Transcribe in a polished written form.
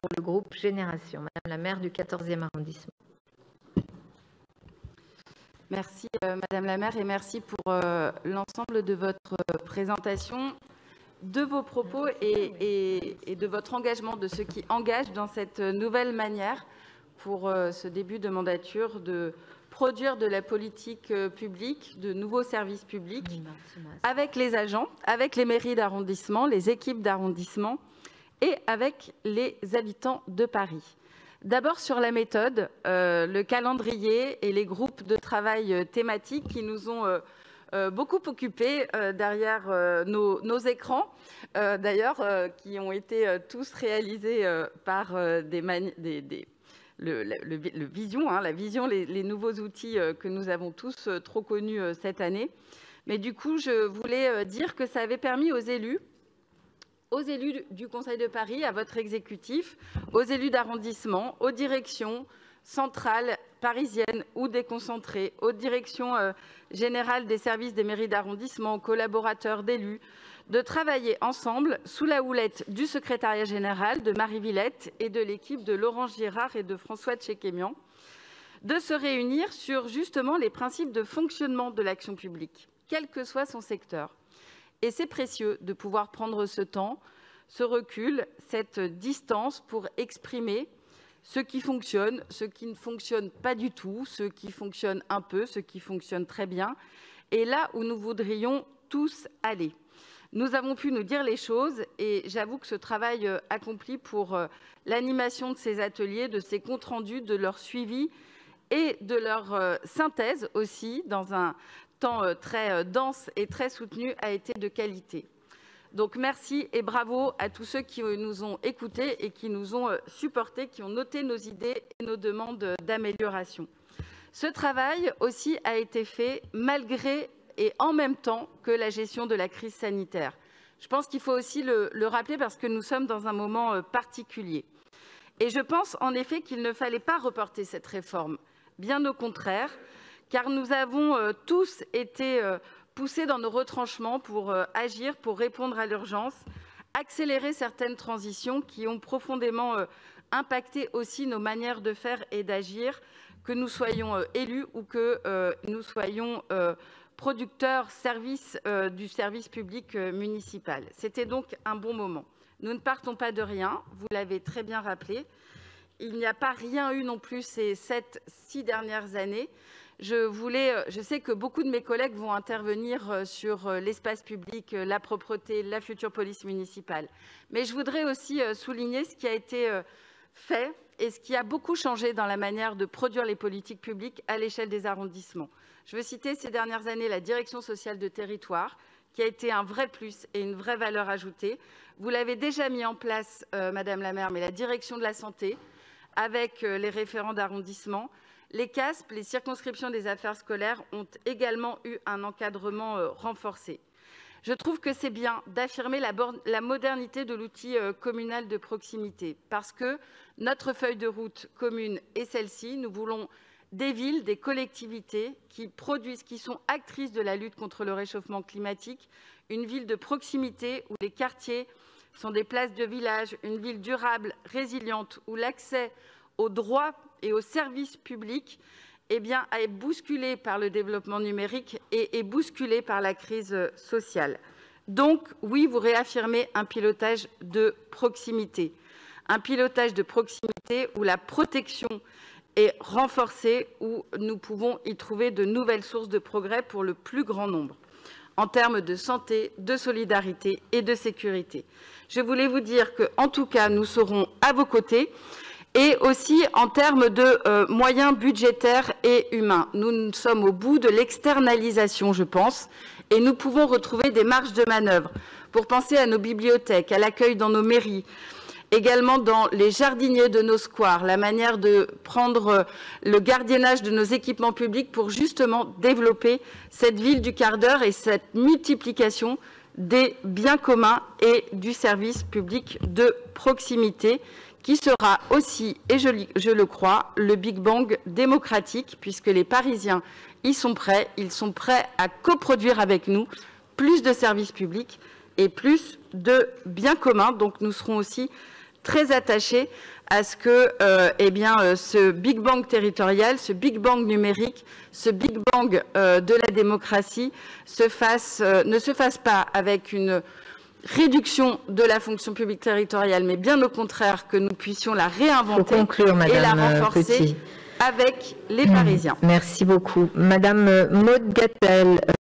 pour le groupe Génération. Madame la maire du 14e arrondissement. Merci Madame la maire et merci pour l'ensemble de votre présentation, de vos propos et de votre engagement, de ce qui engage dans cette nouvelle manière pour ce début de mandature de produire de la politique publique, de nouveaux services publics avec les agents, avec les mairies d'arrondissement, les équipes d'arrondissement et avec les habitants de Paris. D'abord sur la méthode, le calendrier et les groupes de travail thématiques qui nous ont beaucoup occupés derrière nos écrans, d'ailleurs, qui ont été tous réalisés par le Vision, la Vision, les nouveaux outils que nous avons tous trop connus cette année. Mais du coup, je voulais dire que ça avait permis aux élus du Conseil de Paris, à votre exécutif, aux élus d'arrondissement, aux directions centrales parisiennes ou déconcentrées, aux directions générales des services des mairies d'arrondissement, aux collaborateurs d'élus, de travailler ensemble sous la houlette du secrétariat général, de Marie Villette et de l'équipe de Laurent Girard et de François Tchékémian, de se réunir sur justement les principes de fonctionnement de l'action publique, quel que soit son secteur. Et c'est précieux de pouvoir prendre ce temps, ce recul, cette distance pour exprimer ce qui fonctionne, ce qui ne fonctionne pas du tout, ce qui fonctionne un peu, ce qui fonctionne très bien, et là où nous voudrions tous aller. Nous avons pu nous dire les choses et j'avoue que ce travail accompli pour l'animation de ces ateliers, de ces comptes rendus, de leur suivi et de leur synthèse aussi dans un temps très dense et très soutenu a été de qualité. Donc merci et bravo à tous ceux qui nous ont écoutés et qui nous ont supportés, qui ont noté nos idées et nos demandes d'amélioration. Ce travail aussi a été fait malgré et en même temps que la gestion de la crise sanitaire. Je pense qu'il faut aussi le rappeler parce que nous sommes dans un moment particulier. Et je pense en effet qu'il ne fallait pas reporter cette réforme, bien au contraire, car nous avons tous été poussés dans nos retranchements pour agir, pour répondre à l'urgence, accélérer certaines transitions qui ont profondément impacté aussi nos manières de faire et d'agir, que nous soyons élus ou que nous soyons producteurs du service public municipal. C'était donc un bon moment. Nous ne partons pas de rien, vous l'avez très bien rappelé. Il n'y a pas rien eu non plus ces 6 dernières années. Je sais que beaucoup de mes collègues vont intervenir sur l'espace public, la propreté, la future police municipale. Mais je voudrais aussi souligner ce qui a été fait et ce qui a beaucoup changé dans la manière de produire les politiques publiques à l'échelle des arrondissements. Je veux citer ces dernières années la direction sociale de territoire, qui a été un vrai plus et une vraie valeur ajoutée. Vous l'avez déjà mis en place, Madame la maire, mais la direction de la santé, avec les référents d'arrondissement. Les CASP, les circonscriptions des affaires scolaires, ont également eu un encadrement renforcé. Je trouve que c'est bien d'affirmer la modernité de l'outil communal de proximité, parce que notre feuille de route commune est celle-ci. Nous voulons des villes, des collectivités qui produisent, qui sont actrices de la lutte contre le réchauffement climatique, une ville de proximité où les quartiers sont des places de village, une ville durable, résiliente, où l'accès aux droits et aux services publics est bousculé par le développement numérique et est bousculé par la crise sociale. Donc, oui, vous réaffirmez un pilotage de proximité. Un pilotage de proximité où la protection est renforcée, où nous pouvons y trouver de nouvelles sources de progrès pour le plus grand nombre, en termes de santé, de solidarité et de sécurité. Je voulais vous dire qu'en tout cas, nous serons à vos côtés. Et aussi en termes de moyens budgétaires et humains. Nous sommes au bout de l'externalisation, je pense, et nous pouvons retrouver des marges de manœuvre pour penser à nos bibliothèques, à l'accueil dans nos mairies, également dans les jardiniers de nos squares, la manière de prendre le gardiennage de nos équipements publics pour justement développer cette ville du quart d'heure et cette multiplication des biens communs et du service public de proximité, qui sera aussi, et je le crois, le Big Bang démocratique, puisque les Parisiens y sont prêts, ils sont prêts à coproduire avec nous plus de services publics et plus de biens communs. Donc nous serons aussi très attachés à ce que ce Big Bang territorial, ce Big Bang numérique, ce Big Bang de la démocratie ne se fasse pas avec une réduction de la fonction publique territoriale, mais bien au contraire, que nous puissions la réinventer et la renforcer avec les Parisiens. Merci beaucoup. Madame Maud Gattel.